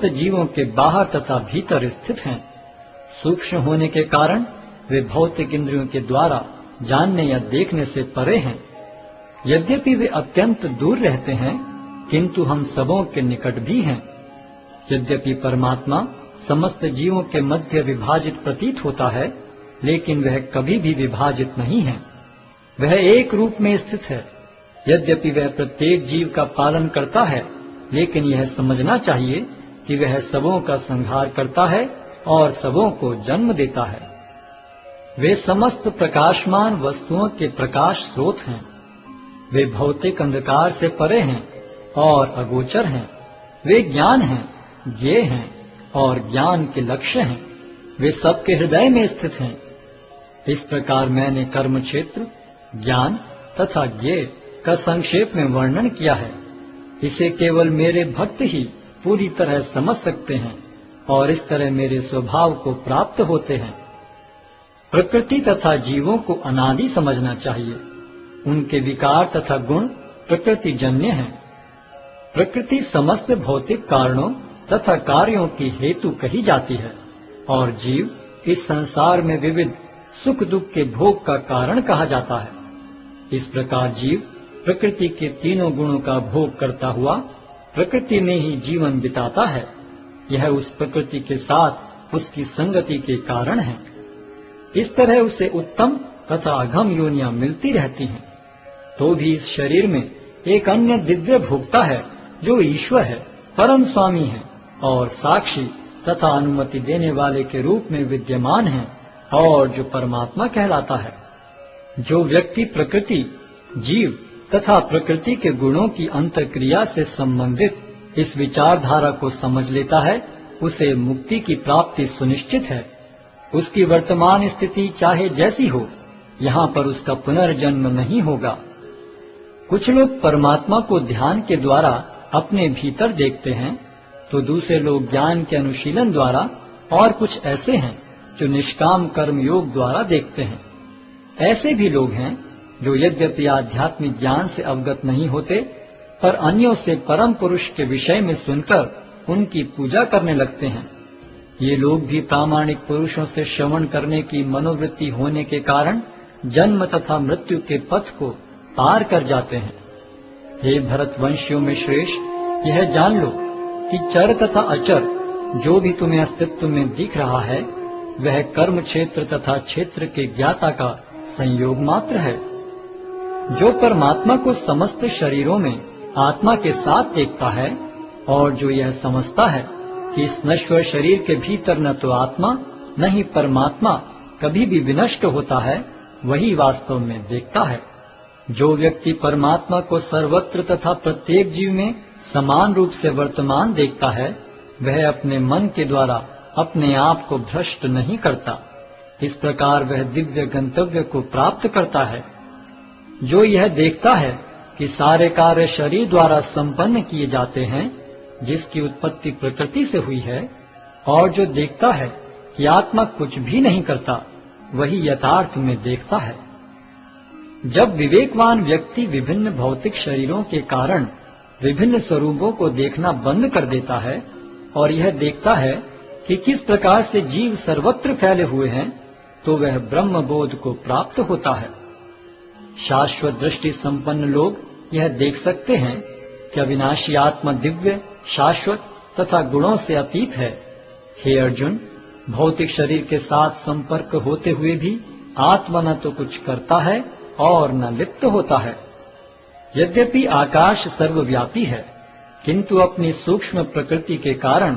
समस्त जीवों के बाहर तथा भीतर स्थित हैं। सूक्ष्म होने के कारण वे भौतिक इंद्रियों के द्वारा जानने या देखने से परे हैं। यद्यपि वे अत्यंत दूर रहते हैं, किंतु हम सबों के निकट भी हैं। यद्यपि परमात्मा समस्त जीवों के मध्य विभाजित प्रतीत होता है, लेकिन वह कभी भी विभाजित नहीं है। वह एक रूप में स्थित है। यद्यपि वह प्रत्येक जीव का पालन करता है, लेकिन यह समझना चाहिए कि वह सबों का संहार करता है और सबों को जन्म देता है। वे समस्त प्रकाशमान वस्तुओं के प्रकाश स्रोत हैं। वे भौतिक अंधकार से परे हैं और अगोचर हैं। वे ज्ञान हैं, ज्ञेय हैं और ज्ञान के लक्ष्य हैं। वे सबके हृदय में स्थित हैं। इस प्रकार मैंने कर्म क्षेत्र, ज्ञान तथा ज्ञेय का संक्षेप में वर्णन किया है। इसे केवल मेरे भक्त ही पूरी तरह समझ सकते हैं और इस तरह मेरे स्वभाव को प्राप्त होते हैं। प्रकृति तथा जीवों को अनादि समझना चाहिए। उनके विकार तथा गुण प्रकृति जन्य हैं। प्रकृति समस्त भौतिक कारणों तथा कार्यों की हेतु कही जाती है और जीव इस संसार में विविध सुख दुख के भोग का कारण कहा जाता है। इस प्रकार जीव प्रकृति के तीनों गुणों का भोग करता हुआ प्रकृति में ही जीवन बिताता है। यह उस प्रकृति के साथ उसकी संगति के कारण है। इस तरह उसे उत्तम तथा अघम योनियां मिलती रहती हैं। तो भी इस शरीर में एक अन्य दिव्य भोक्ता है जो ईश्वर है, परम स्वामी है और साक्षी तथा अनुमति देने वाले के रूप में विद्यमान है और जो परमात्मा कहलाता है। जो व्यक्ति प्रकृति, जीव तथा प्रकृति के गुणों की अंतर्क्रिया से संबंधित इस विचारधारा को समझ लेता है, उसे मुक्ति की प्राप्ति सुनिश्चित है। उसकी वर्तमान स्थिति चाहे जैसी हो, यहाँ पर उसका पुनर्जन्म नहीं होगा। कुछ लोग परमात्मा को ध्यान के द्वारा अपने भीतर देखते हैं, तो दूसरे लोग ज्ञान के अनुशीलन द्वारा, और कुछ ऐसे हैं जो निष्काम कर्म योग द्वारा देखते हैं। ऐसे भी लोग हैं जो यद्यपि आध्यात्मिक ज्ञान से अवगत नहीं होते, पर अन्यों से परम पुरुष के विषय में सुनकर उनकी पूजा करने लगते हैं। ये लोग भी प्रामाणिक पुरुषों से श्रवण करने की मनोवृत्ति होने के कारण जन्म तथा मृत्यु के पथ को पार कर जाते हैं। हे भरतवंशियों में श्रेष्ठ, यह जान लो कि चर तथा अचर जो भी तुम्हें अस्तित्व में दिख रहा है, वह कर्म क्षेत्र तथा क्षेत्र के ज्ञाता का संयोग मात्र है। जो परमात्मा को समस्त शरीरों में आत्मा के साथ देखता है और जो यह समझता है कि इस नश्वर शरीर के भीतर न तो आत्मा न ही परमात्मा कभी भी विनष्ट होता है, वही वास्तव में देखता है। जो व्यक्ति परमात्मा को सर्वत्र तथा प्रत्येक जीव में समान रूप से वर्तमान देखता है, वह अपने मन के द्वारा अपने आप को भ्रष्ट नहीं करता। इस प्रकार वह दिव्य गंतव्य को प्राप्त करता है। जो यह देखता है कि सारे कार्य शरीर द्वारा संपन्न किए जाते हैं, जिसकी उत्पत्ति प्रकृति से हुई है, और जो देखता है कि आत्मा कुछ भी नहीं करता, वही यथार्थ में देखता है। जब विवेकवान व्यक्ति विभिन्न भौतिक शरीरों के कारण विभिन्न स्वरूपों को देखना बंद कर देता है और यह देखता है कि किस प्रकार से जीव सर्वत्र फैले हुए हैं, तो वह ब्रह्म बोध को प्राप्त होता है। शाश्वत दृष्टि संपन्न लोग यह देख सकते हैं कि अविनाशी आत्मा दिव्य, शाश्वत तथा गुणों से अतीत है। हे अर्जुन, भौतिक शरीर के साथ संपर्क होते हुए भी आत्मा न तो कुछ करता है और न लिप्त होता है। यद्यपि आकाश सर्वव्यापी है, किंतु अपनी सूक्ष्म प्रकृति के कारण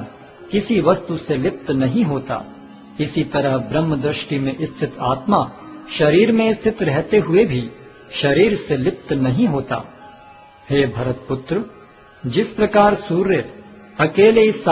किसी वस्तु से लिप्त नहीं होता। इसी तरह ब्रह्म दृष्टि में स्थित आत्मा शरीर में स्थित रहते हुए भी शरीर से लिप्त नहीं होता। हे भरतपुत्र, जिस प्रकार सूर्य अकेले इस